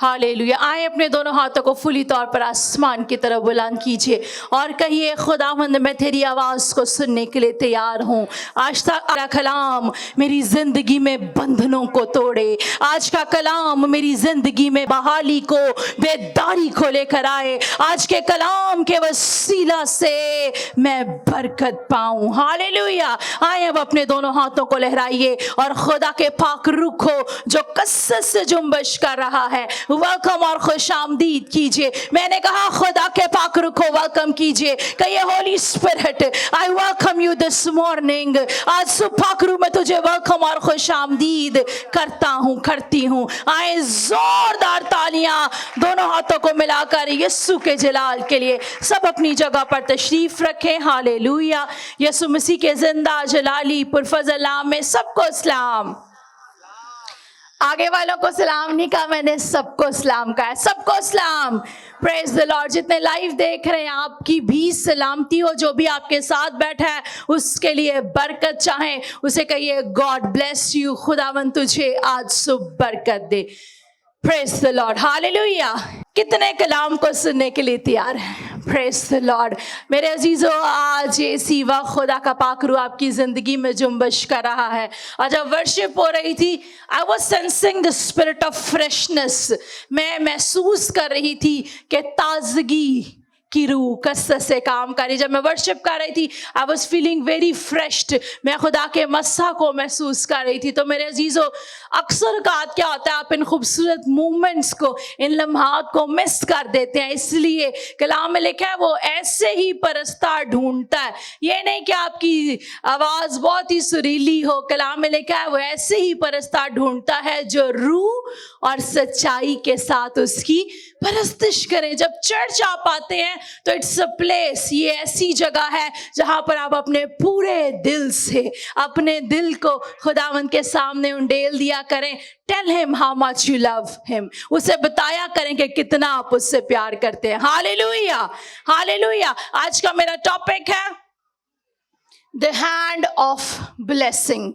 Hallelujah. आए अपने दोनों हाथों को फुली तौर पर आसमान की तरफ बुलंद कीजिए और कहिए, खुदावंद मैं तेरी आवाज़ को सुनने के लिए तैयार हूँ। आज तक का कलाम मेरी ज़िंदगी में बंधनों को तोड़े, आज का कलाम मेरी ज़िंदगी में बहाली को, बेदारी को लेकर आए। आज के कलाम के वसीला से मैं बरकत पाऊँ। हालेलुया। आए अब अपने दोनों हाथों को लहराइए और खुदा के पाक रूह को जो कसरत से जुम्बश कर रहा है वेलकम और खुश आमदीद कीजिए। मैंने कहा खुदा के पाक रूह को वेलकम कीजिए। कहिए, Holi spirit I welcome you this morning. आज सुबह पाक रूह में तुझे वेलकम और खुश आमदीद करता हूँ, करती हूँ। आए जोरदार तालियां दोनों हाथों को मिलाकर यीशु के जलाल के लिए। सब अपनी जगह पर तशरीफ रखें। हालेलुया। यीशु मसीह के जिंदा जलाली पुरफज़ल नाम में सबको सलाम। आगे वालों को सलाम नहीं कहा मैंने, सबको सलाम कहा है। सबको सलाम। Praise the Lord. जितने लाइव देख रहे हैं आपकी भी सलामती हो। जो भी आपके साथ बैठा है उसके लिए बरकत चाहे उसे कहिए, गॉड ब्लेस यू, खुदावंद तुझे आज सुबह बरकत दे। Praise the lord. हालेलुया। कितने कलाम को सुनने के लिए तैयार हैं? Praise the lord. मेरे अजीजों, आज ये सीवा खुदा का पाक रूह आपकी जिंदगी में जुम्बश कर रहा है। और जब वर्शिप हो रही थी, I was sensing the spirit of freshness. मैं महसूस कर रही थी कि ताजगी की रूह कसरत से काम कर रही। जब मैं वर्शिप कर रही थी, आई वॉज फीलिंग वेरी फ्रेश्ड। मैं खुदा के मस्सा को महसूस कर रही थी। तो मेरे अजीजों, अक्सर औक़ात क्या होता है, आप इन खूबसूरत मूवमेंट्स को, इन लम्हात को मिस कर देते हैं। इसलिए कलाम में लिखा है, वो ऐसे ही परस्तार ढूंढता है। ये नहीं कि आपकी आवाज़ बहुत ही सुरीली हो। कलाम में लिखा है, वो ऐसे ही परस्तार ढूंढता है जो रूह और सच्चाई के साथ उसकी परस्तिश करें। जब चर्च आप आते हैं तो इट्स अ प्लेस, ये ऐसी जगह है जहां पर आप अपने पूरे दिल से अपने दिल को खुदावंद के सामने उंडेल दिया करें। Tell him how much you love him. उसे बताया करें कि कितना आप उससे प्यार करते हैं। हालेलुया। हालेलुया। आज का मेरा टॉपिक है द हैंड ऑफ ब्लेसिंग।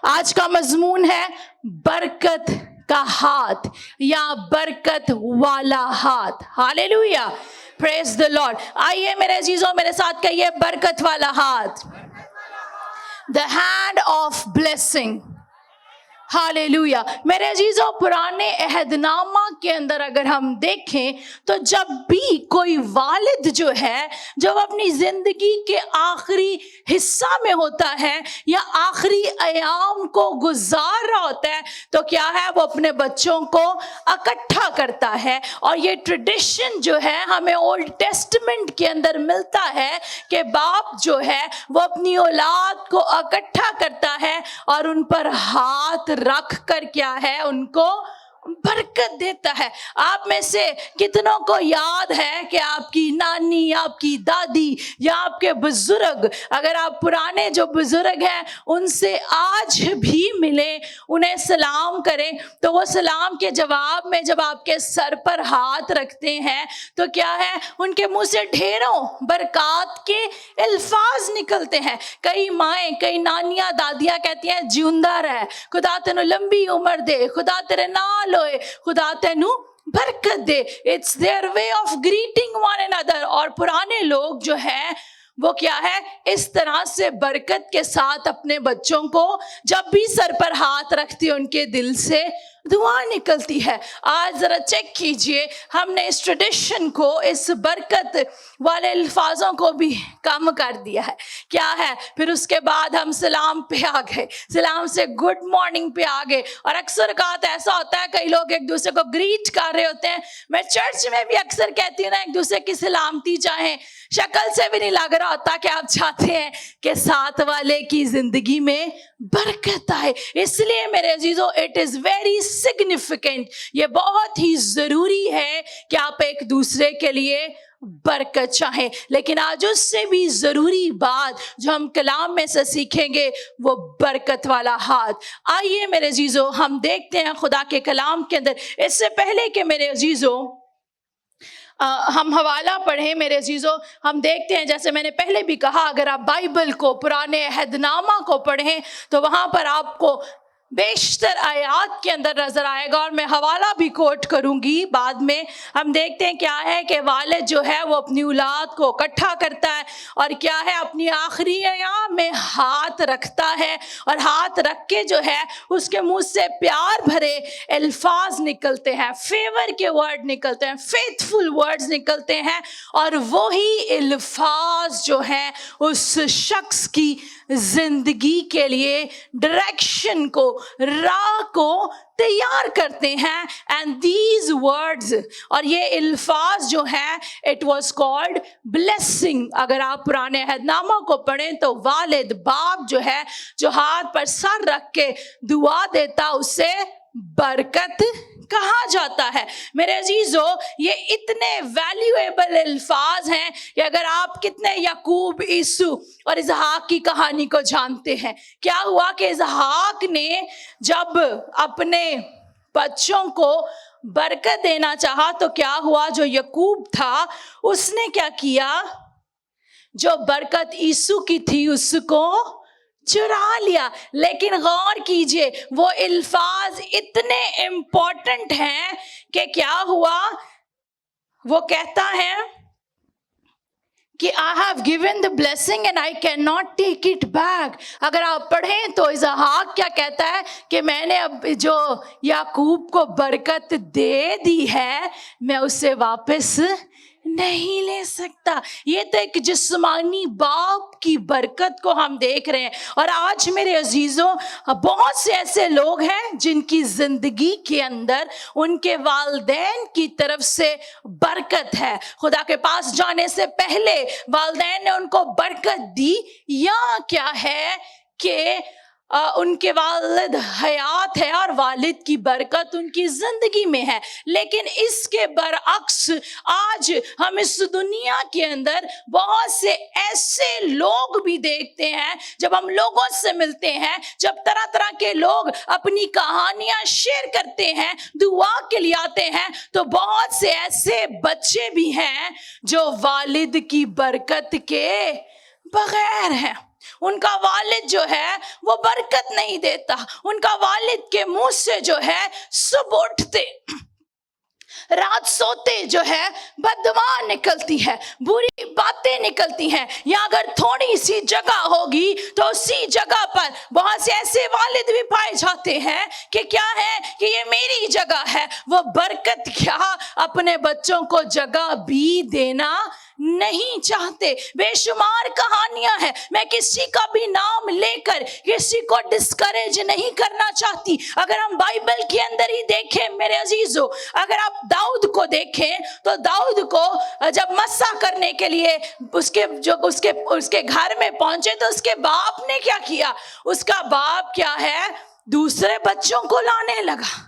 आज का मजमून है बरकत का हाथ या बरकत वाला हाथ। हालेलुया। Praise the Lord. आइए मेरे अजीजों, मेरे साथ कहिए, बरकत वाला हाथ। The hand of blessing. Hallelujah. मेरे अजीजों, पुराने अहदनामा के अंदर अगर हम देखें तो जब भी कोई वालिद जो है, जब अपनी जिंदगी के आखिरी हिस्सा में होता है या आखिरी अयाम को गुजार रहा होता है, तो क्या है, वो अपने बच्चों को इकट्ठा करता है। और ये ट्रेडिशन जो है हमें ओल्ड टेस्टमेंट के अंदर मिलता है कि बाप जो है वो अपनी औलाद को इकट्ठा करता है और उन पर हाथ रख कर क्या है, उनको बरकत देता है। आप में से कितनों को याद है कि आपकी नानी, आपकी दादी या आपके बुजुर्ग, अगर आप पुराने जो बुजुर्ग हैं उनसे आज भी मिलें, उन्हें सलाम करें, तो वो सलाम के जवाब में जब आपके सर पर हाथ रखते हैं तो क्या है, उनके मुंह से ढेरों बरकत के अल्फाज निकलते हैं। कई माएँ, कई नानियाँ, दादियाँ कहती हैं, जिंदा रह, खुदा तेनू लंबी उम्र दे, खुदा तेरे नाल होए, खुदा तेनू बरकत दे। It's their way of greeting one another. और पुराने लोग जो है वो क्या है, इस तरह से बरकत के साथ अपने बच्चों को जब भी सर पर हाथ रखती है उनके दिल से दुआ निकलती है। आज जरा चेक कीजिए, हमने इस ट्रेडिशन को, इस बरकत वाले अल्फाजों को भी कम कर दिया है। क्या है, फिर उसके बाद हम सलाम पे आ गए, सलाम से गुड मॉर्निंग पे आ गए। और अक्सर बात ऐसा होता है, कई लोग एक दूसरे को ग्रीट कर रहे होते हैं। मैं चर्च में भी अक्सर कहती हूँ ना, एक दूसरे की सलामती चाहें, शक्ल से भी नहीं लग रहा होता कि आप चाहते हैं कि साथ वाले की जिंदगी में बरकत आए। इसलिए मेरे अजीजों, इट इज वेरी सिग्निफिकेंट, ये बहुत ही जरूरी है कि आप एक दूसरे के लिए बरकत चाहें। लेकिन आज उससे भी जरूरी बात जो हम कलाम में से सीखेंगे वो बरकत वाला हाथ। आइए मेरे अजीजों, हम देखते हैं खुदा के कलाम के अंदर। इससे पहले कि मेरे अजीजों हम हवाला पढ़ें, मेरे अजीजों, हम देखते हैं, जैसे मैंने पहले भी कहा, अगर आप बाइबल को, पुराने अहदनामा को पढ़ें तो वहाँ पर आपको बेशतर आयात के अंदर नजर आएगा, और मैं हवाला भी कोट करूंगी बाद में। हम देखते हैं क्या है कि वालिद जो है वो अपनी औलाद को इकट्ठा करता है और क्या है, अपनी आखिरी अयाम में हाथ रखता है, और हाथ रख के जो है उसके मुंह से प्यार भरे अल्फाज निकलते हैं, फेवर के वर्ड निकलते हैं, फेथफुल वर्ड्स निकलते हैं, और वही अल्फाज जो है उस शख्स की जिंदगी के लिए डायरेक्शन को, राह को तैयार करते हैं। एंड दीज वर्ड्स, और ये अल्फाज जो है, इट वाज कॉल्ड ब्लेसिंग। अगर आप पुराने अहदनामा को पढ़ें तो वालिद, बाप जो है, जो हाथ पर सर रख के दुआ देता, उसे बरकत कहा जाता है। मेरे अजीजों, ये इतने वैल्यूएबल अल्फाज हैं कि अगर आप कितने याकूब, ईसु और इसहाक की कहानी को जानते हैं, क्या हुआ कि इसहाक ने जब अपने बच्चों को बरकत देना चाहा तो क्या हुआ, जो याकूब था उसने क्या किया, जो बरकत ईसु की थी उसको चुरा लिया। लेकिन गौर कीजिए, वो अल्फाज इतने इंपॉर्टेंट हैं कि क्या हुआ, वो कहता है कि I have given the blessing and I cannot take it back। अगर आप पढ़ें तो इसहाक क्या कहता है कि मैंने अब जो याकूब को बरकत दे दी है, मैं उसे वापस नहीं ले सकता। ये तो एक जिस्मानी बाप की बरकत को हम देख रहे हैं। और आज मेरे अजीजों, बहुत से ऐसे लोग हैं जिनकी जिंदगी के अंदर उनके वालिदैन की तरफ से बरकत है। खुदा के पास जाने से पहले वालिदैन ने उनको बरकत दी, या क्या है कि उनके वालिद हयात है और वालिद की बरकत उनकी जिंदगी में है। लेकिन इसके बरअक्स आज हम इस दुनिया के अंदर बहुत से ऐसे लोग भी देखते हैं, जब हम लोगों से मिलते हैं, जब तरह तरह के लोग अपनी कहानियां शेयर करते हैं, दुआ के लिए आते हैं, तो बहुत से ऐसे बच्चे भी हैं जो वालिद की बरकत के बगैर हैं। उनका वालिद जो है वो बरकत नहीं देता। उनका वालिद के मुंह से जो है सुबह उठते रात सोते जो है बददुआ निकलती है, बुरी बातें निकलती हैं। या अगर थोड़ी सी जगह होगी तो उसी जगह पर बहुत से ऐसे वालिद भी पाए जाते हैं कि क्या है कि ये मेरी जगह है। वो बरकत क्या, अपने बच्चों को जगह भी देना नहीं चाहते। बेशुमार कहानियां हैं। मैं किसी का भी नाम लेकर किसी को डिस्करेज नहीं करना चाहती। अगर हम बाइबल के अंदर ही देखें मेरे अजीजों, अगर आप दाऊद को देखें तो दाऊद को जब मस्सा करने के लिए उसके घर में पहुंचे तो उसके बाप ने क्या किया, उसका बाप क्या है, दूसरे बच्चों को लाने लगा।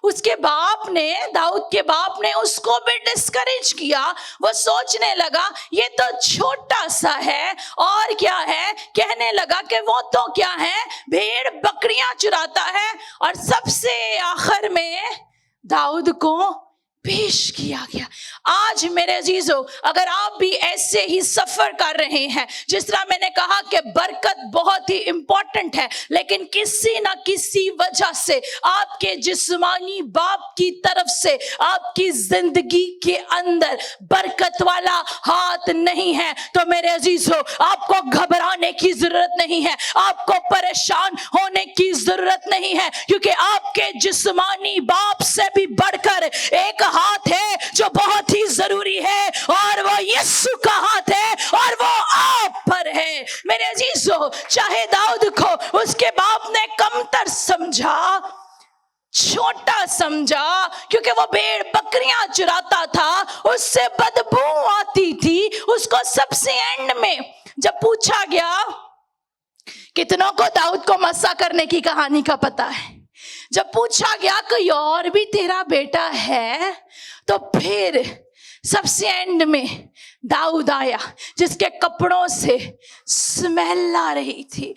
उसके बाप ने, दाऊद के बाप ने उसको भी डिस्करेज किया। वो सोचने लगा ये तो छोटा सा है, और क्या है, कहने लगा कि वो तो क्या है, भेड़ बकरियां चुराता है। और सबसे आखिर में दाऊद को पेश किया गया। आज मेरे अजीजों, अगर आप भी ऐसे ही सफर कर रहे हैं, जिस तरह मैंने कहा कि बरकत बहुत ही इंपॉर्टेंट है, लेकिन किसी ना किसी वजह से आपके जिस्मानी बाप की तरफ से आपकी जिंदगी के अंदर बरकत वाला हाथ नहीं है, तो मेरे अजीजों आपको घबराने की जरूरत नहीं है, आपको परेशान होने की जरूरत नहीं है, क्योंकि आपके जिस्मानी बाप से भी बढ़कर एक हाथ है जो बहुत ही जरूरी है, और वो यीशु का हाथ है, और वो आप पर है। मेरे अजीजों, चाहे दाऊद को उसके बाप ने कमतर समझा, छोटा समझा, क्योंकि वो भेड़ बकरियां चुराता था, उससे बदबू आती थी। उसको सबसे एंड में जब पूछा गया, कितनों को दाऊद को मस्सा करने की कहानी का पता है, जब पूछा गया कोई और भी तेरा बेटा है, तो फिर सबसे एंड में दाऊद आया जिसके कपड़ों से स्मेल आ रही थी।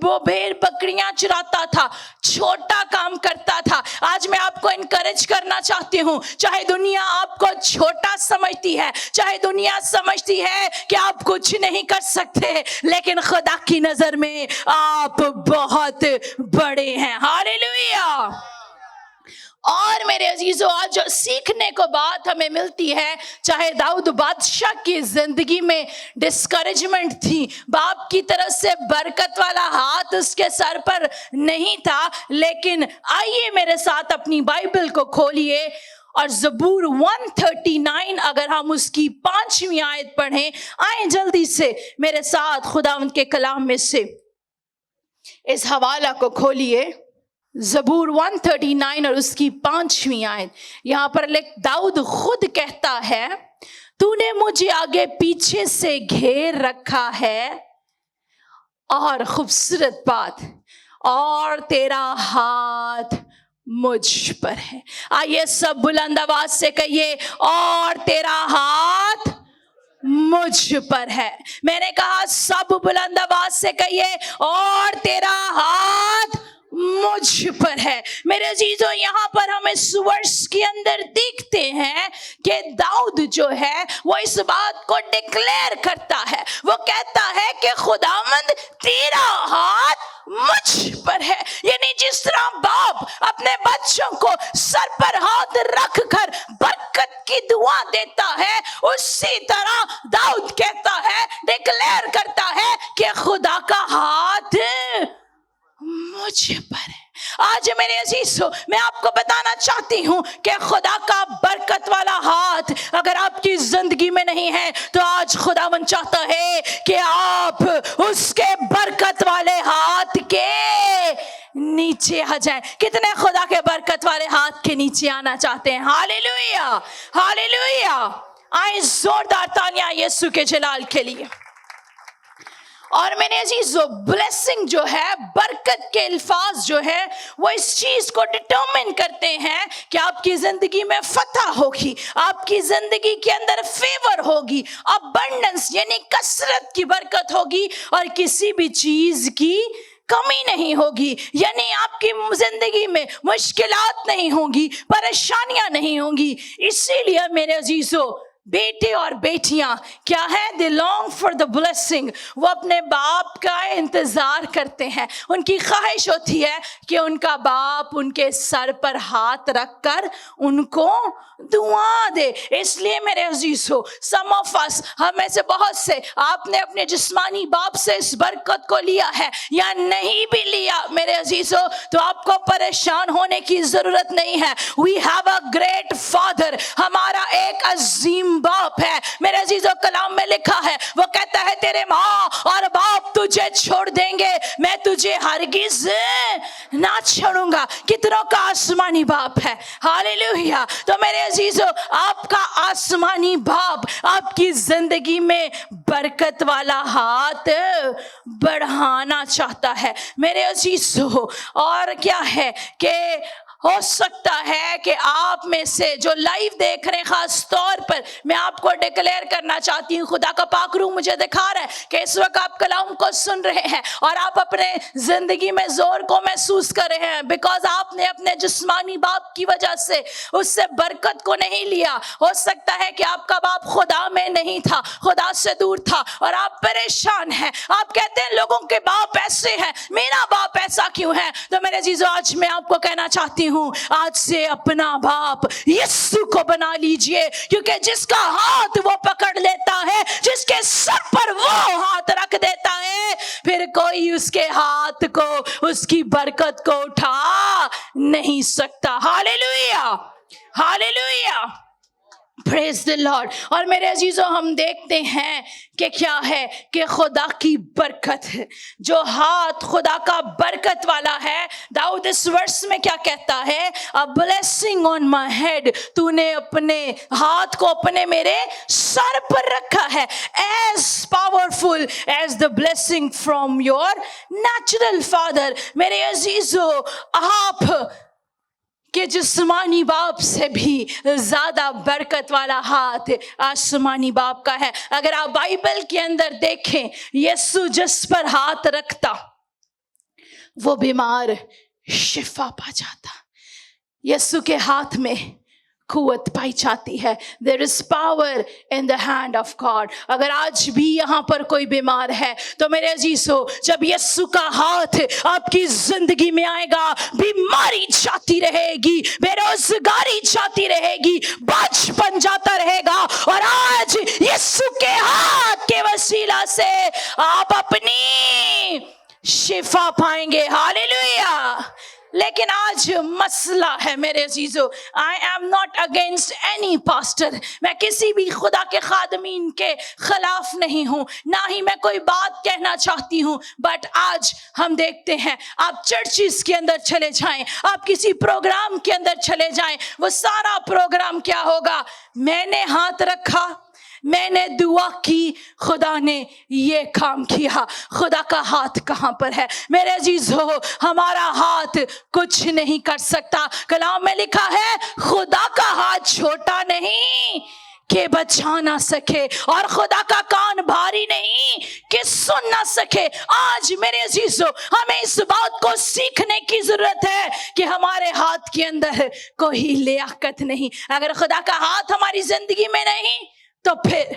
वो भेड़ बकरियां चुराता था, छोटा काम करता था। आज मैं आपको इनकरेज करना चाहती हूँ, चाहे दुनिया आपको छोटा समझती है, चाहे दुनिया समझती है कि आप कुछ नहीं कर सकते, लेकिन खुदा की नजर में आप बहुत बड़े हैं। हालेलुया। और मेरे अजीजों, आज जो सीखने को बात हमें मिलती है, चाहे दाऊद बादशाह की जिंदगी में डिस्करेजमेंट थी, बाप की तरफ से बरकत वाला हाथ उसके सर पर नहीं था, लेकिन आइए मेरे साथ अपनी बाइबल को खोलिए और ज़बूर 139 अगर हम उसकी 5वीं आयत पढ़ें। आए जल्दी से मेरे साथ खुदावंद के कलाम में से इस हवाला को खोलिए, ज़बूर 139 और उसकी 5वीं आयत। यहाँ पर दाऊद खुद कहता है, तूने मुझे आगे पीछे से घेर रखा है, और खूबसूरत बात, और तेरा हाथ मुझ पर है। आइए सब बुलंद आवाज से कहिए, और तेरा हाथ मुझ पर है। मैंने कहा सब बुलंद आवाज से कहिए, और तेरा हाथ मुझ पर है। मेरे अजीजों, यहाँ पर हम इस वर्ष के अंदर देखते हैं कि दाऊद जो है वो इस बात को डिक्लेयर करता है, वो कहता है कि खुदावंद तेरा हाथ मुझ पर है। यानी जिस तरह बाप अपने बच्चों को सर पर हाथ रख कर बरकत की दुआ देता है, उसी तरह दाऊद कहता है, डिक्लेयर करता है कि खुदा का हाथ मुझ पर है। आज मेरे अजीजों, मैं आपको बताना चाहती हूँ कि खुदा का बरकत वाला हाथ अगर आपकी जिंदगी में नहीं है, तो आज खुदावन चाहता है कि आप उसके बरकत वाले हाथ के नीचे आ जाएं। कितने खुदा के बरकत वाले हाथ के नीचे आना चाहते हैं? Hallelujah, hallelujah. आए जोरदार तालियां यीशु के जलाल के लिए। और मेरे अजीजों, ब्लेसिंग जो है, बरकत के अल्फाज जो है, वो इस चीज को डिटरमिन करते हैं कि आपकी जिंदगी में फतह होगी, आपकी जिंदगी के अंदर फेवर होगी, अबंडेंस यानी कसरत की बरकत होगी, और किसी भी चीज की कमी नहीं होगी। यानी आपकी जिंदगी में मुश्किलात नहीं होंगी, परेशानियां नहीं होंगी। इसीलिए मेरे अजीजों, बेटे और बेटियां क्या है, दे लॉन्ग फॉर द ब्लेसिंग। वो अपने बाप का इंतजार करते हैं, उनकी ख्वाहिश होती है कि उनका बाप उनके सर पर हाथ रखकर उनको दुआ दे। इसलिए मेरे अजीजों, सम ऑफ अस, हम में से बहुत से, आपने अपने जिस्मानी बाप से इस बरकत को लिया है या नहीं भी लिया, मेरे अजीजों, तो आपको परेशान होने की जरूरत नहीं है। We have a great father, हमारा एक अजीम बाप है। मेरे अजीजों, कलाम में लिखा है, वो कहता है तेरे माँ और बाप तुझे छोड़ देंगे, मैं तुझे हरगिज ना छोड़ूंगा। कितनों का आसमानी बाप है। हालेलुया। तो मेरे अजीजों, आपका आसमानी बाप आपकी जिंदगी में बरकत वाला हाथ बढ़ाना चाहता है मेरे अजीजों। और क्या है कि हो सकता है कि आप में से जो लाइव देख रहे हैं, खास तौर पर मैं आपको डिक्लेयर करना चाहती हूँ, खुदा का पाक रूह मुझे दिखा रहा है कि इस वक्त आप कलाम को सुन रहे हैं और आप अपने जिंदगी में जोर को महसूस कर रहे हैं, बिकॉज आपने अपने जिस्मानी बाप की वजह से उससे बरकत को नहीं लिया। हो सकता है कि आपका बाप खुदा में नहीं था, खुदा से दूर था, और आप परेशान हैं। आप कहते हैं लोगों के बाप ऐसे हैं, मेरा बाप ऐसा क्यों है? तो मेरे जीजो, आज मैं आपको कहना चाहती हूँ, आज से अपना बाप यीशु को बना लीजिए, क्योंकि जिसका हाथ वो पकड़ लेता है, जिसके सर पर वो हाथ रख देता है, फिर कोई उसके हाथ को, उसकी बरकत को उठा नहीं सकता। Hallelujah, hallelujah, praise the Lord. और मेरे अजीजों, हम देखते हैं कि क्या है कि खुदा की बरकत है, जो हाथ खुदा का बरकत वाला है। दाऊद इस वर्ष में क्या कहता है? A blessing on my head, तूने अपने हाथ को अपने मेरे सर पर रखा है, as powerful as the blessing from your natural father. मेरे अजीजों, आप कि जिस्मानी बाप से भी ज्यादा बरकत वाला हाथ आसमानी बाप का है। अगर आप बाइबल के अंदर देखें, यीशु जिस पर हाथ रखता वो बीमार शिफा पा जाता। यीशु के हाथ में कुव्वत पाई जाती है। There is power in the hand of God। अगर आज भी यहाँ पर कोई बीमार है तो मेरे अजीजों, जब यीशु का हाथ आपकी जिंदगी में आएगा, बीमारी जाती रहेगी, बेरोजगारी जाती रहेगी, बचपन जाता रहेगा, और आज यीशु के हाथ के वसीला से आप अपनी शिफा पाएंगे। हालेलुया। लेकिन आज मसला है मेरे अजीजों, I am not against any pastor, मैं किसी भी खुदा के खादमीन के खिलाफ नहीं हूँ, ना ही मैं कोई बात कहना चाहती हूँ। बट आज हम देखते हैं, आप चर्चिस के अंदर चले जाएं, आप किसी प्रोग्राम के अंदर चले जाएं, वो सारा प्रोग्राम क्या होगा? मैंने हाथ रखा, मैंने दुआ की, खुदा ने ये काम किया। खुदा का हाथ कहाँ पर है मेरे अजीजों? हमारा हाथ कुछ नहीं कर सकता। कलाम में लिखा है, खुदा का हाथ छोटा नहीं कि बचा ना सके, और खुदा का कान भारी नहीं कि सुन ना सके। आज मेरे अजीजों, हमें इस बात को सीखने की जरूरत है कि हमारे हाथ के अंदर कोई लियाकत नहीं। अगर खुदा का हाथ हमारी जिंदगी में नहीं तो फिर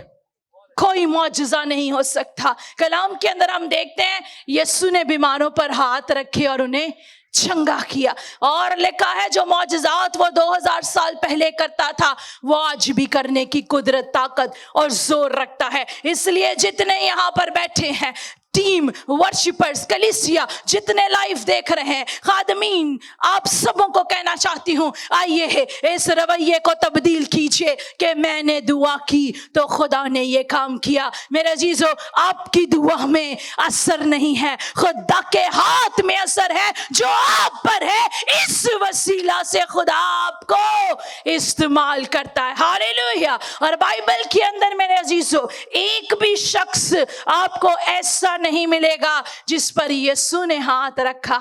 कोई मौजज़ा नहीं हो सकता। कलाम के अंदर हम देखते हैं, यीशु ने बीमारों पर हाथ रखे और उन्हें चंगा किया, और लिखा है जो मौजज़ात वो 2000 साल पहले करता था, वो आज भी करने की कुदरत, ताकत और जोर रखता है। इसलिए जितने यहाँ पर बैठे हैं, टीम, वर्शिपर्स, कलीसिया, जितने लाइव देख रहे हैं, खादमीन, आप सबों को कहना चाहती हूँ, आइए इस रवैये को तब्दील कीजिए कि मैंने दुआ की तो खुदा ने ये काम किया। मेरे अजीजों, आपकी दुआ में असर नहीं है, खुदा के हाथ में असर है जो आप पर है। इस वसीला से खुदा आपको इस्तेमाल करता है। हालेलुया। और बाइबल के अंदर मेरे अजीजों, एक भी शख्स आपको ऐसा नहीं मिलेगा जिस पर यीशु ने हाथ रखा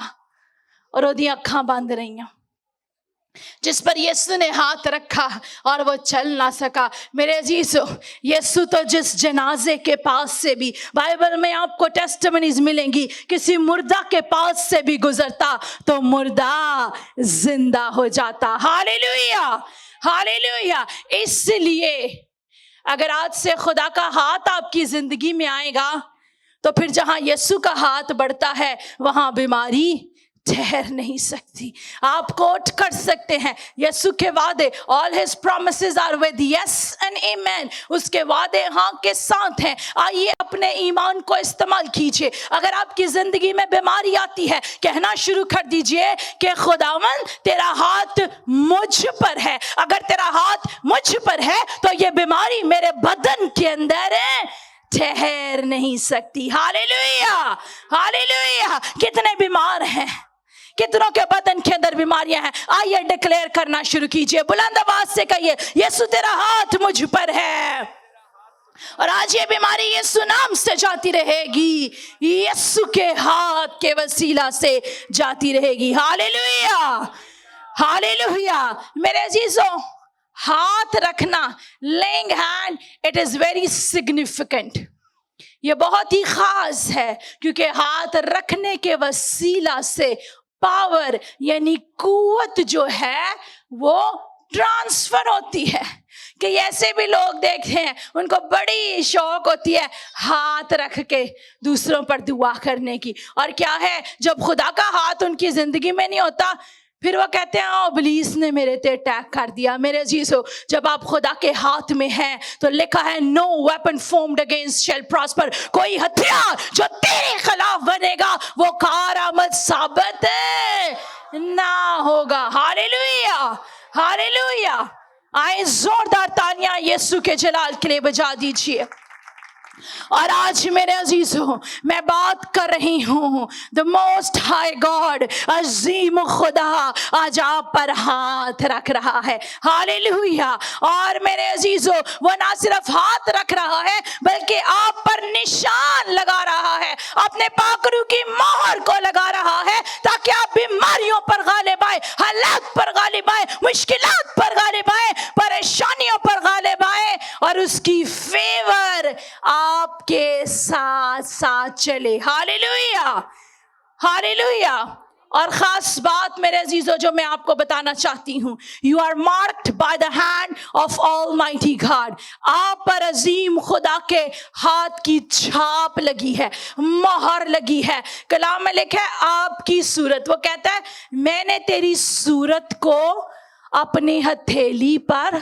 और ओदी अखां बंद रही, जिस पर यीशु ने हाथ रखा और वो चल ना सका। मेरे अजीजों, यीशु तो जिस जनाजे के पास से भी, बाइबल में आपको टेस्टिमनीज मिलेंगी, किसी मुर्दा के पास से भी गुजरता तो मुर्दा जिंदा हो जाता। Hallelujah, hallelujah. इसलिए अगर आज से खुदा का हाथ आपकी जिंदगी में आएगा तो फिर जहां यीशु का हाथ बढ़ता है वहां बीमारी ठहर नहीं सकती। आप कोट कर सकते हैं, यीशु के वादे, all his promises are with yes and amen, उसके वादे हाँ के साथ हैं। आइए अपने ईमान को इस्तेमाल कीजिए। अगर आपकी जिंदगी में बीमारी आती है, कहना शुरू कर दीजिए कि खुदावन तेरा हाथ मुझ पर है। अगर तेरा हाथ मुझ पर है तो ये बीमारी मेरे बदन के अंदर है, ठहर नहीं सकती। Hallelujah, hallelujah. कितने बीमार हैं, कितनों के बदन के अंदर बीमारियां हैं? आइए डिक्लेयर करना शुरू कीजिए, बुलंद आवाज से कहिए, यीशु तेरा हाथ मुझ पर है, और आज ये बीमारी यीशु नाम से जाती रहेगी, यीशु के हाथ के वसीला से जाती रहेगी। Hallelujah, hallelujah. मेरे अजीजों, हाथ रखना, laying hand, it is very significant, ये बहुत ही खास है, क्योंकि हाथ रखने के वसीला से पावर यानी कुव्वत जो है वो ट्रांसफर होती है। कि ऐसे भी लोग देखते हैं, उनको बड़ी शौक होती है हाथ रख के दूसरों पर दुआ करने की, और क्या है, जब खुदा का हाथ उनकी जिंदगी में नहीं होता फिर वो कहते हैं इब्लीस ने मेरे पे अटैक कर दिया। मेरे अजीजों, जब आप खुदा के हाथ में हैं तो लिखा है नो वेपन फॉर्म्ड अगेंस्ट शैल प्रॉस्पर, कोई हथियार जो तेरे खिलाफ बनेगा वो कारआमद साबित ना होगा। Hallelujah, hallelujah. आए जोरदार तालियां यीशु के जलाल के लिए बजा दीजिए। اور آج میرے عزیزوں میں بات کر رہی ہوں the most high God, عظیم خدا آج آپ پر ہاتھ رکھ رہا ہے. ہاللیلویا. اور میرے عزیزوں وہ نہ صرف ہاتھ رکھ رہا ہے بلکہ آپ پر نشان لگا رہا ہے, اپنے پاکرو کی مہر کو لگا رہا ہے تاکہ آپ بیماریوں پر غالب آئے, حالات پر غالب آئے, مشکلات پر غالب آئے, پریشانیوں پر غالب آئے, اور اس کی فیور آپ کے ساتھ ساتھ چلے. ہاللیلویا ہاللیلویا. اور خاص بات میرے عزیزوں جو میں آپ کو بتانا چاہتی ہوں, you are marked by the hand of almighty God. آپ پر عظیم خدا کے ہاتھ کی چھاپ لگی ہے, مہر لگی ہے. کلام میں لکھا ہے آپ کی صورت, وہ کہتا ہے میں نے تیری صورت کو اپنی ہتھیلی پر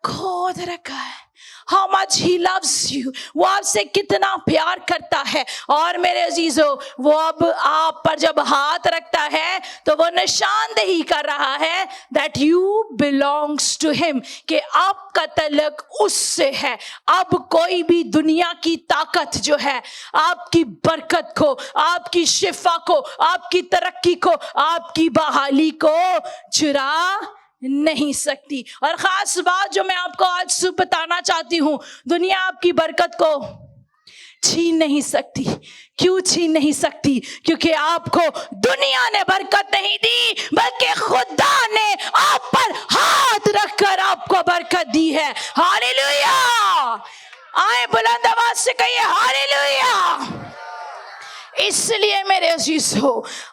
کھود رکھا ہے. How much he loves you. وہ آپ سے کتنا پیار کرتا ہے. اور میرے عزیزوں وہ اب آپ پر جب ہاتھ رکھتا ہے تو وہ نشاندہی کر رہا ہے that you belongs to him, کہ آپ کا تعلق اس سے ہے. اب کوئی بھی دنیا کی طاقت جو ہے آپ کی برکت کو, آپ کی شفا کو, آپ کی ترقی کو, آپ کی بحالی کو چرا نہیں سکتی. اور خاص بات جو میں آپ کو آج صبح بتانا چاہتی ہوں, دنیا آپ کی برکت کو چھین نہیں سکتی. کیوں چھین نہیں سکتی؟ کیونکہ آپ کو دنیا نے برکت نہیں دی بلکہ خدا نے آپ پر ہاتھ رکھ کر آپ کو برکت دی ہے. ہاللیلویا. آئے بلند آواز سے کہیے ہاللیلویا. اس لیے میرے عزیزو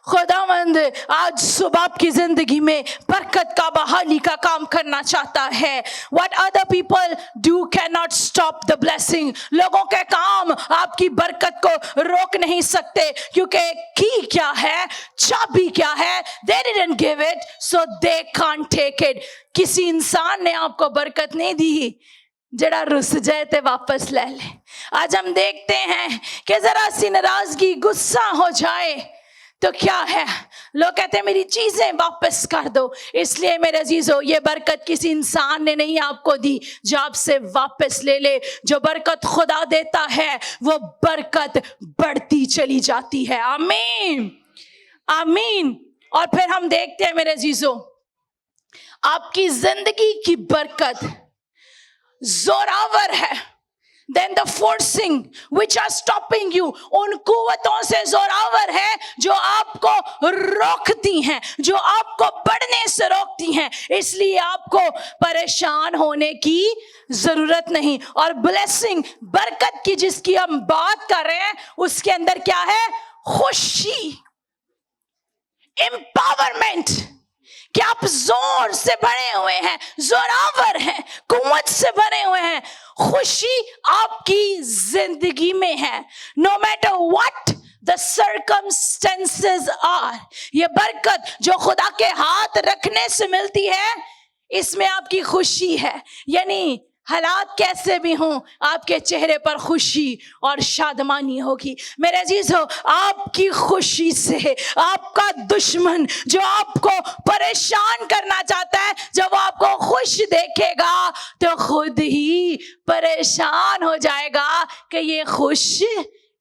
خداوند آج صبح آپ کی زندگی میں برکت کا بحالی کا کام کرنا چاہتا ہے. What other people do cannot stop the blessing. لوگوں کے کام آپ کی برکت کو روک نہیں سکتے, کیونکہ کی کیا ہے, چابی کیا ہے, they didn't give it so they can't take it. کسی انسان نے آپ کو برکت نہیں دی, جڑا رس جائے تے واپس لے لے. آج ہم دیکھتے ہیں کہ ذرا سی ناراضگی, غصہ ہو جائے تو کیا ہے, لوگ کہتے ہیں میری چیزیں واپس کر دو. اس لیے میرے عزیزو یہ برکت کسی انسان نے نہیں آپ کو دی جو آپ سے واپس لے لے. جو برکت خدا دیتا ہے وہ برکت بڑھتی چلی جاتی ہے. آمین آمین. اور پھر ہم دیکھتے ہیں میرے عزیزو آپ کی زندگی کی برکت زوراور ہے then the forcing which are stopping you, ان قوتوں سے زوراور ہے جو آپ کو روکتی ہیں, جو آپ کو بڑھنے سے روکتی ہیں. اس لیے آپ کو پریشان ہونے کی ضرورت نہیں. اور blessing برکت کی جس کی ہم بات کر رہے ہیں اس کے اندر کیا ہے, خوشی, empowerment, کہ آپ زور سے بھرے ہوئے ہیں, زوراور ہیں, قوت سے بھرے ہوئے ہیں. خوشی آپ کی زندگی میں ہے. No matter what the circumstances are. یہ برکت جو خدا کے ہاتھ رکھنے سے ملتی ہے اس میں آپ کی خوشی ہے. یعنی حالات کیسے بھی ہوں آپ کے چہرے پر خوشی اور شادمانی ہوگی. میرے عزیزو آپ کی خوشی سے آپ کا دشمن جو آپ کو پریشان کرنا چاہتا ہے, جب وہ آپ کو خوش دیکھے گا تو خود ہی پریشان ہو جائے گا کہ یہ خوش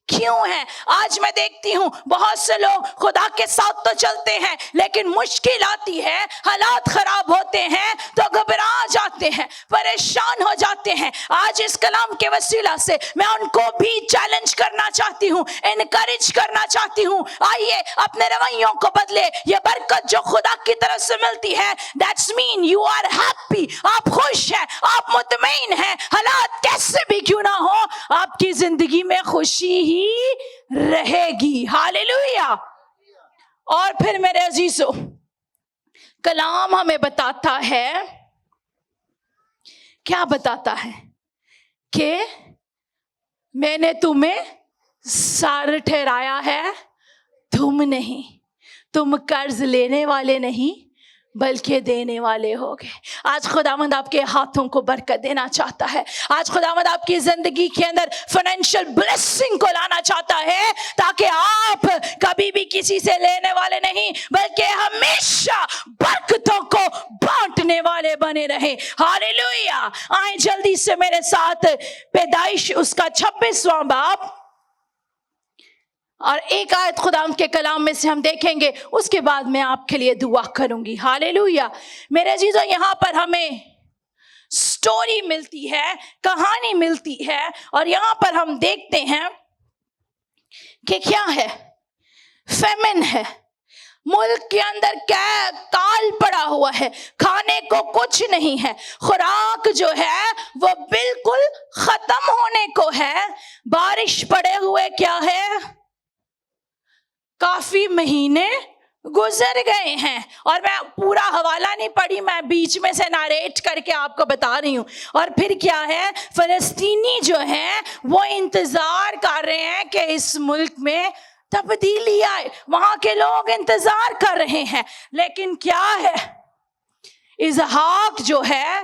کیوں ہے. آج میں دیکھتی ہوں بہت سے لوگ خدا کے ساتھ تو چلتے ہیں لیکن مشکل آتی ہے, حالات خراب ہوتے ہیں تو گھبرا جاتے ہیں, پریشان ہو جاتے ہیں. آج اس کلام کے وسیلہ سے میں ان کو بھی چیلنج کرنا چاہتی ہوں, انکریج کرنا چاہتی ہوں, آئیے اپنے رویوں کو بدلے. یہ برکت جو خدا کی طرف سے ملتی ہے that's mean you are happy, آپ خوش ہیں, آپ مطمئن ہیں. حالات کیسے بھی کیوں نہ ہو آپ کی زندگی میں خوشی ہی رہے گی. ہاللیلویا. اور پھر میرے عزیزو کلام ہمیں بتاتا ہے, کیا بتاتا ہے, کہ میں نے تمہیں سر ٹھہرایا ہے, تم نہیں, تم قرض لینے والے نہیں बल्कि देने वाले होगे। आज खुदावंद आपके हाथों को बरकत देना चाहता है। आज खुदावंद आपकी जिंदगी के अंदर फाइनेंशियल ब्लेसिंग को लाना चाहता है, ताकि आप कभी भी किसी से लेने वाले नहीं बल्कि हमेशा बरकतों को बांटने वाले बने रहे। हालेलुया। आए जल्दी से मेरे साथ पैदाइश उसका 26वां बाब और एक आयत खुदा के कलाम में से हम देखेंगे, उसके बाद मैं आपके लिए दुआ करूंगी। हालेलुया। मेरे अजीजों, यहाँ पर हमें स्टोरी मिलती है, कहानी मिलती है, और यहाँ पर हम देखते हैं कि क्या है, फेमिन है, मुल्क के अंदर क्या काल पड़ा हुआ है, खाने को कुछ नहीं है, खुराक जो है वो बिल्कुल खत्म होने को है, बारिश पड़े हुए क्या है, काफी महीने गुजर गए हैं। और मैं पूरा हवाला नहीं पढ़ी, मैं बीच में से नरेट करके आपको बता रही हूँ। और फिर क्या है, फलस्तीनी जो है वो इंतजार कर रहे हैं कि इस मुल्क में तब्दीली आए, वहां के लोग इंतजार कर रहे हैं। लेकिन क्या है, इसहाक जो है,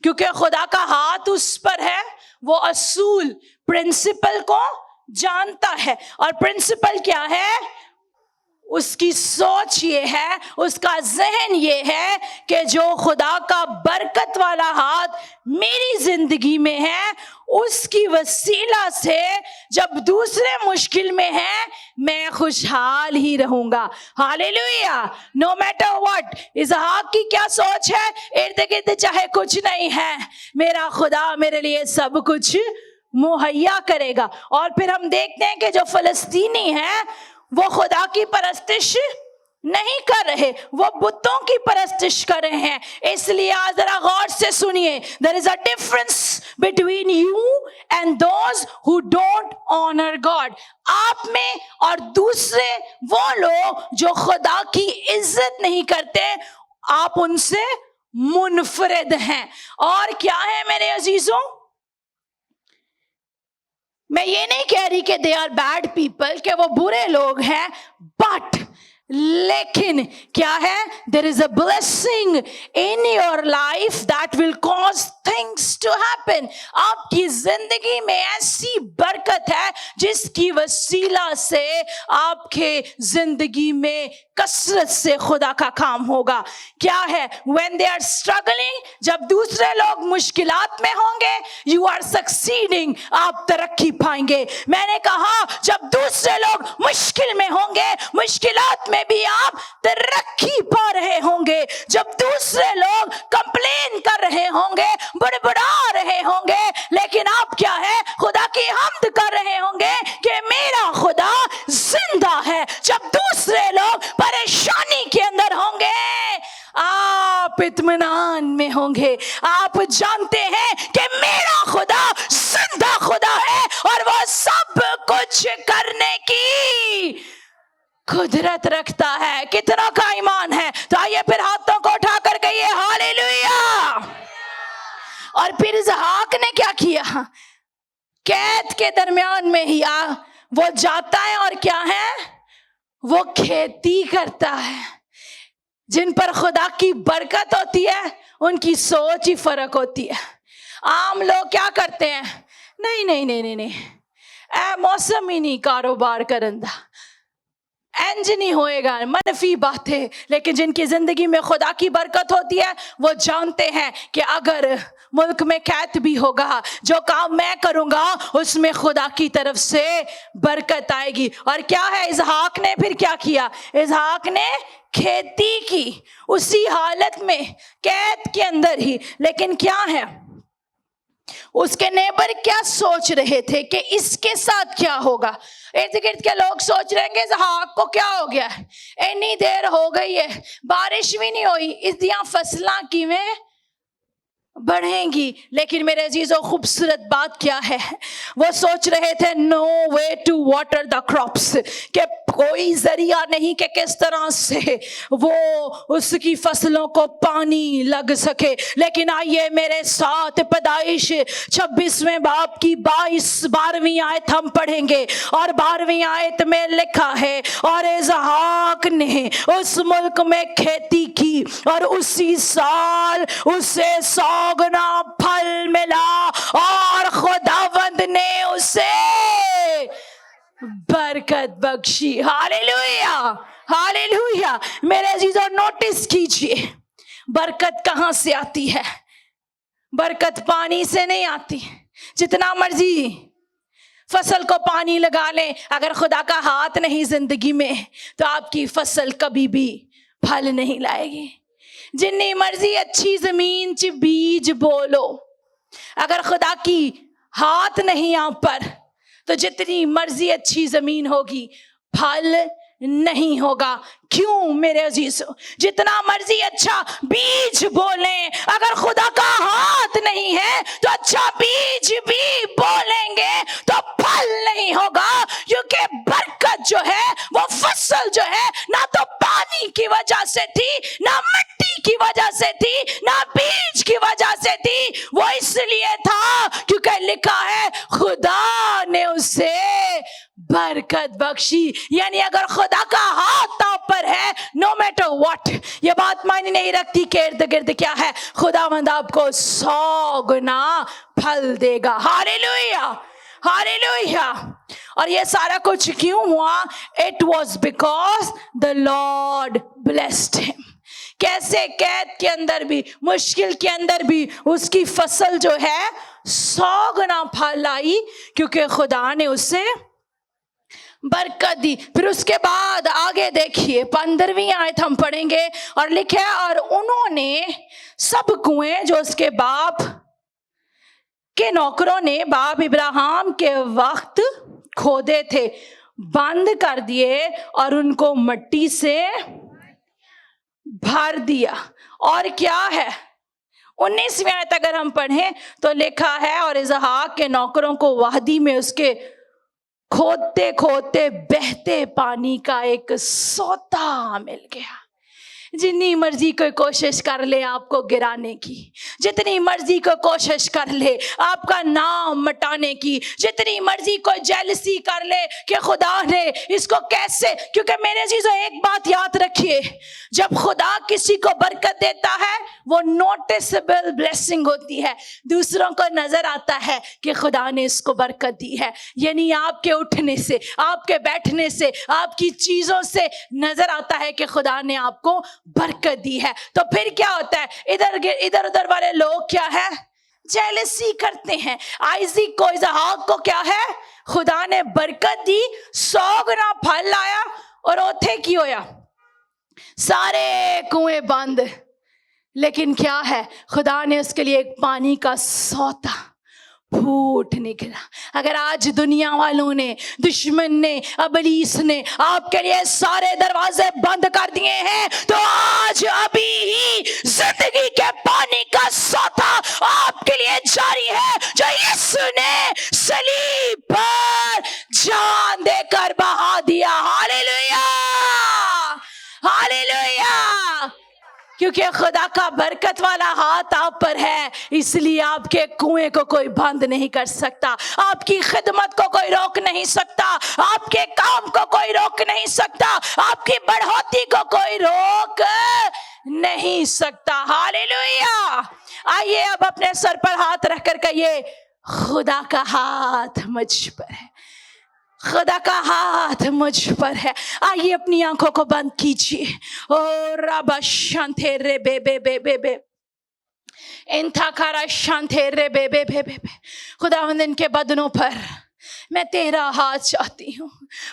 क्योंकि खुदा का हाथ उस पर है, वो असूल प्रिंसिपल को जानता है। और प्रिंसिपल क्या है, उसकी सोच ये है, उसका जहन ये है कि जो खुदा का बरकत वाला हाथ मेरी जिंदगी में है, उसकी वसीला से जब दूसरे मुश्किल में है, मैं खुशहाल ही रहूंगा। हालेलुया। No matter what. इसहाक की क्या सोच है, इर्द गिर्द चाहे कुछ नहीं है, मेरा खुदा मेरे लिए सब कुछ मुहैया करेगा। और फिर हम देखते हैं कि जो फलस्तीनी है वो खुदा की परस्तिश नहीं कर रहे, वो बुतों की परस्तिश कर रहे हैं। इसलिए आज जरा गौर से सुनिए, there is a difference between you and those who don't honour God. आप में और दूसरे वो लोग जो खुदा की इज्जत नहीं करते, आप उनसे मुनफरिद हैं। और क्या है मेरे अजीजों, मैं ये नहीं कह रही कि दे आर बैड पीपल, कि वो बुरे लोग हैं, बट लेकिन क्या है, there is a blessing in your life that will cause things to happen. आपकी जिंदगी में ऐसी बरकत है जिसकी वसीला से आपके जिंदगी में कसरत से खुदा का काम होगा। क्या है, when they are struggling, जब दूसरे लोग मुश्किलात में होंगे, you are succeeding, आप तरक्की पाएंगे। मैंने कहा जब दूसरे लोग मुश्किल में होंगे, मुश्किलात में भी आप तरक्की पा रहे होंगे। जब दूसरे लोग कंप्लेन कर रहे होंगे, बड़बड़ा रहे होंगे, लेकिन आप क्या है, खुदा की हम्द कर रहे होंगे कि मेरा खुदा जिंदा है। जब दूसरे लोग परेशानी के अंदर होंगे, आप इत्मीनान में होंगे। आप जानते हैं कि मेरा खुदा जिंदा खुदा है और वो सब कुछ करने की कुदरत रखता है। कितना का ईमान है? तो आइए फिर हाथों को उठाकर कहिए हालेलुया। और फिर इसहाक ने क्या किया, कैद के दरमियान में ही वो जाता है और क्या है, वो खेती करता है। जिन पर खुदा की बरकत होती है उनकी सोच ही फर्क होती है। आम लोग क्या करते हैं, नहीं नहीं नहीं नहीं नहीं, ए मौसम ही नहीं कारोबार करंदा, इंज नहीं होएगा, मनफी बातें। लेकिन जिनकी जिंदगी में खुदा की बरकत होती है, वो जानते हैं कि अगर मुल्क में कैद भी होगा, जो काम मैं करूंगा उसमें खुदा की तरफ से बरकत आएगी। और क्या है, इसहाक ने फिर क्या किया, इसहाक ने खेती की उसी हालत में, कैद के अंदर ही। लेकिन क्या है, उसके नेबर क्या सोच रहे थे कि इसके साथ क्या होगा। इर्द गिर्द के लोग सोच रहे हैं इसहाक को क्या हो गया, इतनी देर हो गई है, बारिश भी नहीं हुई, इसदियां फसलां किवें बढ़ेंगी। लेकिन मेरे अजीजों, खूबसूरत बात क्या है, वो सोच रहे थे no way to water the crops, कि कोई जरिया नहीं कि किस तरह से वो उसकी फसलों को पानी लग सके। लेकिन आइए मेरे साथ पैदाइश 26वें बाब की 12वीं आयत हम पढ़ेंगे, और 12वीं आयत में लिखा है, और इसहाक ने उस मुल्क में खेती की और उसी साल उसे 100 गुना फल मिला और खुदावंद ने उसे बरकत बख्शी। Hallelujah, hallelujah. मेरे अजीजों, नोटिस कीजिए, बरकत कहां से आती है? बरकत पानी से नहीं आती। जितना मर्जी फसल को पानी लगा ले, अगर खुदा का हाथ नहीं जिंदगी में तो आपकी फसल कभी भी फल नहीं लाएगी। जितनी मर्जी अच्छी जमीन च बीज बोलो, अगर खुदा की हाथ नहीं आप पर तो जितनी मर्जी अच्छी जमीन होगी फल नहीं होगा। क्यों मेरे अजीजों? जितना मर्जी अच्छा बीज बोलें, अगर खुदा का हाथ नहीं है तो अच्छा बीज भी बोलेंगे तो फल नहीं होगा। क्योंकि बरकत जो है, वो फसल जो है, ना तो पानी की वजह से थी, ना मिट्टी की वजह से थी, ना बीज की वजह से थी। वो इसलिए था क्योंकि लिखा है खुदा ने उसे बरकत बख्शी। यानी अगर खुदा का हाथ आप पर है, नो मैटर व्हाट, ये बात मायने नहीं रखती कि इर्द गिर्द क्या है, खुदावंद आपको 100 गुना फल देगा। Hallelujah, hallelujah. और ये सारा कुछ क्यों हुआ? It was because the Lord blessed him. कैसे? कैद के अंदर भी, मुश्किल के अंदर भी उसकी फसल जो है 100 गुना फल आई, क्योंकि खुदा ने उसे बरकत दी। फिर उसके बाद आगे देखिए, 15वीं आयत हम पढ़ेंगे, और लिखे, और उन्होंने सब कुएं जो उसके बाप के नौकरों ने बाप इब्राहिम के वक्त खोदे थे बंद कर दिए और उनको मिट्टी से भर दिया। और क्या है, 19वीं आयत अगर हम पढ़ें तो लिखा है, और इसहाक के नौकरों को वादी में उसके खोदते खोदते बहते पानी का एक सोता मिल गया। जितनी मर्जी कोई कोशिश कर ले आपको गिराने की, जितनी मर्जी कोई कोशिश कर ले आपका नाम मिटाने की, जितनी मर्जी कोई जेलसी कर ले कि खुदा ने इसको कैसे, क्योंकि मेरे चीजों एक बात याद रखिए, जब खुदा किसी को बरकत देता है वो नोटिसेबल ब्लेसिंग होती है। दूसरों को नजर आता है कि खुदा ने इसको बरकत दी है। यानी आपके उठने से, आपके बैठने से, आपकी चीजों से नजर आता है कि खुदा ने आपको बरकत दी है। तो फिर क्या होता है, इधर उधर वाले लोग क्या है, जेलसी करते हैं। आइज़िक को, इसहाक को क्या है, खुदा ने बरकत दी, 100 गुना फल लाया, और ओथे की होया, सारे कुएं बंद। लेकिन क्या है, खुदा ने उसके लिए एक पानी का सोता फूट निकला। अगर आज दुनिया वालों ने, दुश्मन ने, अबलीस ने आपके लिए सारे दरवाजे बंद कर दिए हैं, तो आज अभी ही जिंदगी के पानी का सोता आपके लिए जारी है, जो यीशु ने सलीब पर जान देकर बहा दिया। Hallelujah, hallelujah. क्योंकि खुदा का बरकत वाला हाथ आप पर है, इसलिए आपके कुएं को कोई बंद नहीं कर सकता, आपकी खिदमत को कोई रोक नहीं सकता, आपके काम को कोई रोक नहीं सकता, आपकी बढ़ोतरी को कोई रोक नहीं सकता। हालेलुया। आइए अब अपने सर पर हाथ रखकर कहिए, खुदा का हाथ मुझ पर है, खुदा का हाथ मुझ पर है। आइए अपनी आंखों को बंद कीजिए। ओ रबा शांते रे बे बे बे बे बे इंथा खारा शांते रे बे बे बे बे। खुदावंद इनके बदनों पर मैं तेरा हाथ चाहती हूँ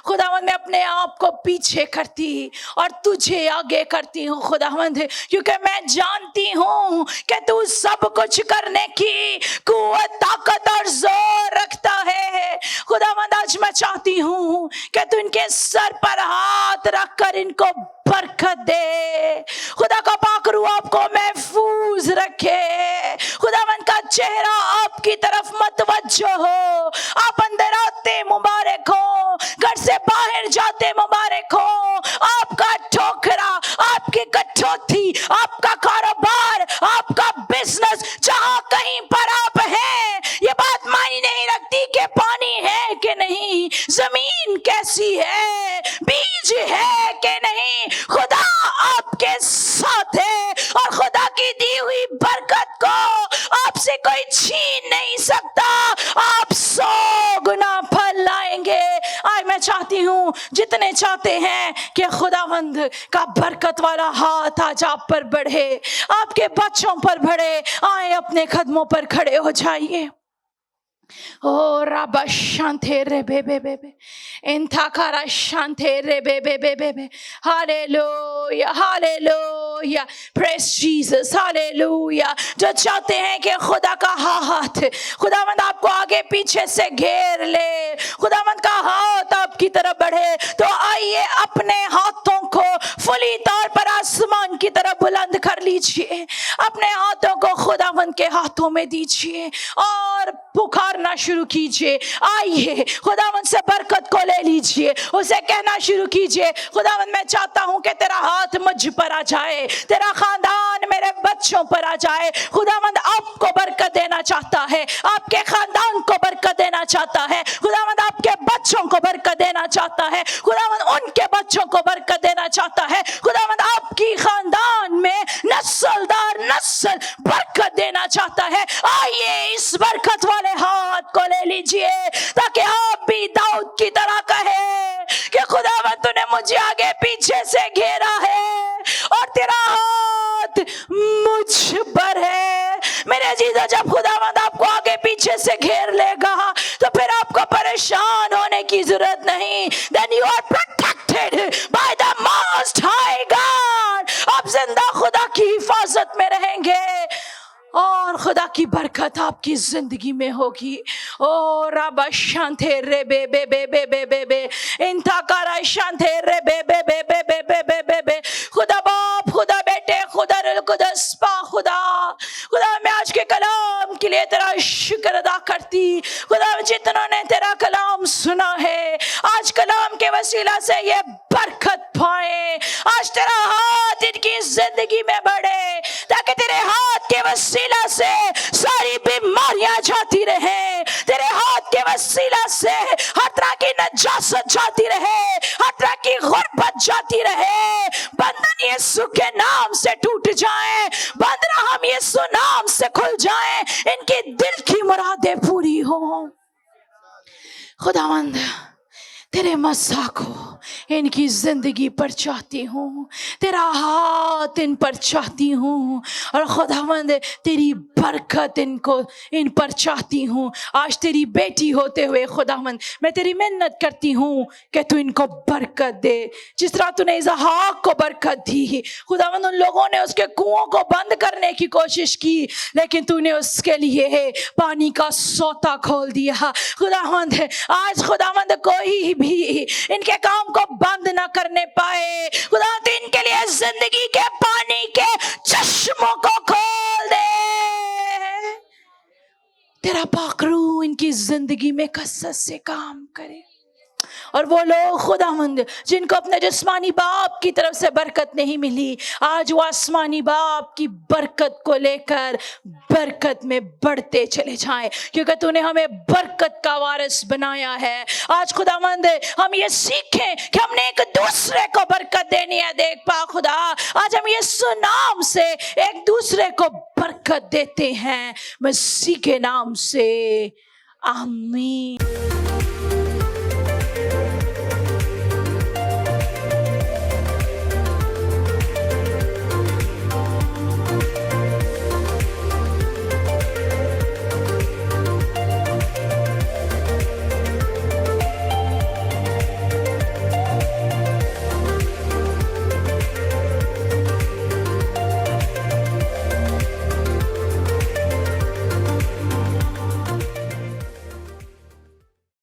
खुदावंद। मैं अपने आप को पीछे करती और तुझे आगे करती हूँ खुदावंद, क्योंकि मैं जानती हूँ कि तू सब कुछ करने की कुव्वत, ताकत और जोर रखता है। खुदावंद आज मैं चाहती हूँ कि तू इनके सर पर हाथ रखकर इनको बरकत दे। खुदा का पाक रूह आपको महफूज रखे। खुदावंद का चेहरा आपकी तरफ मतवज्जो हो, आप अंदर आते मुबारक हो, घर से से बाहर जाते मुबारक हो। आपका ठोकरा, आपकी कठौती, आपका कारोबार, आपका बिजनेस, जहां कहीं पर आप हैं, ये बात मायने नहीं रखती कि पानी है कि नहीं, जमीन कैसी है, बीज है कि नहीं, खुदा आपके साथ है और खुदा की दी हुई बरकत को आपसे कोई छीन नहीं सकता। आप 100 गुना फल लाएंगे। आज मैं चाहती हूँ जितने चाहते हैं कि खुदावंद का बरकत वाला हाथ आज आप पर बढ़े, आपके बच्चों पर बढ़े, आए अपने कदमों पर खड़े हो जाइए। ओ रबा शांते रे बे बे बे बे इंथाकारा शांते रे बे बे बे बे बे hallelujah hallelujah praise Jesus hallelujah. जो चाहते हैं कि खुदा का हाथ, खुदावंद आपको आगे पीछे से घेर ले, खुदावंद का हाथ आपकी तरफ बढ़े, तो आइए अपने हाथों को फुली तौर पर आसमान की तरफ बुलंद कर लीजिए, अपने हाथों को खुदावंद के हाथों में दीजिए और पुकारना शुरू कीजिए। आइए खुदावंद से बरकत को ले लीजिए, उसे कहना शुरू कीजिए, खुदावंद मैं चाहता हूं कि तेरा हाथ मुझ पर आ जाए, तेरा खानदान मेरे बच्चों पर आ जाए। खुदावंद आपको बरकत देना चाहता है, आपके खानदान को बरकत देना चाहता है, खुदावंद आपके बच्चों को बरकत देना चाहता है, खुदावंद उनके बच्चों को बरकत देना चाहता है, खुदावंद आपकी खानदान में नस्ल दर नस्ल बरकत देना चाहता है। आइए इस बरकत वाले हाथ को ले लीजिए, ताकि आप भी दाऊद की तरह कहे कि खुदावंद तूने मुझे आगे पीछे से घेरा है और तेरा हाथ मुझ पर है। मेरे अजीज़ों, जब खुदावंद आपको आगे पीछे से घेर लेगा तो फिर आपको परेशान होने की जरूरत नहीं। Then you are protected by the Most High God। आप जिंदा खुदा की हिफाजत में रहेंगे और खुदा की बरकत आपकी जिंदगी में होगी। ओ रबा शांते रे बे बे बे बे बे बे बे इंथाकारा शांते रे बे बे बे बे बे बे बे बे बे खुदा बाप, खुदा बेटे, खुदा रुल कुदस पा खुदा। खुदा मैं आज के कलाम के लिए तेरा शुक्र अदा करती। खुदा जितनों ने तेरा कलाम सुना है, आज कलाम के वसीला से ये बरकत पाए, आज तेरा हाथ इनकी जिंदगी में बढ़े, ताकि तेरे हाथ के वसीला से सारी बीमारियां जाती रहे, तेरे हाथ के वसीला से हर तरह की नजासत जाती रहे, हर तरह की गुर्बत जाती रहे। बंधन यीशु के नाम से टूट जाएं, बंधन हम यीशु नाम से खुल जाएं, इनके दिल की मुरादें पूरी हो। खुदावंद तेरे मसा को इनकी जिंदगी पर चाहती हूँ, तेरा हाथ इन पर चाहती हूँ और खुदावंद तेरी बरकत इन पर चाहती हूँ। आज तेरी बेटी होते हुए खुदावंद मैं तेरी मिन्नत करती हूँ कि तू इनको बरकत दे, जिस तरह तूने इसहाक को बरकत दी। खुदावंद उन लोगों ने उसके कुओं को बंद करने की कोशिश की, लेकिन तूने उसके लिए पानी का सोता खोल दिया। खुदावंद आज खुदावंद कोई भी इनके काम को बंद ना करने पाए, खुदावंद इनके लिए जिंदगी के पानी के चश्मों को खोल दे। तेरा पाक रूह इनकी जिंदगी में कसरत से काम करे और वो लोग खुदावंद जिनको अपने जिस्मानी बाप की तरफ से बरकत नहीं मिली, आज वो आसमानी बाप की बरकत को लेकर बरकत में बढ़ते चले जाएं, क्योंकि तूने हमें बरकत का वारिस बनाया है। आज खुदावंद हम ये सीखें कि हमने एक दूसरे को बरकत देनी है। देख पा खुदा, आज हम यीशु नाम से एक दूसरे को बरकत देते हैं, मसीह के नाम से, आमीन।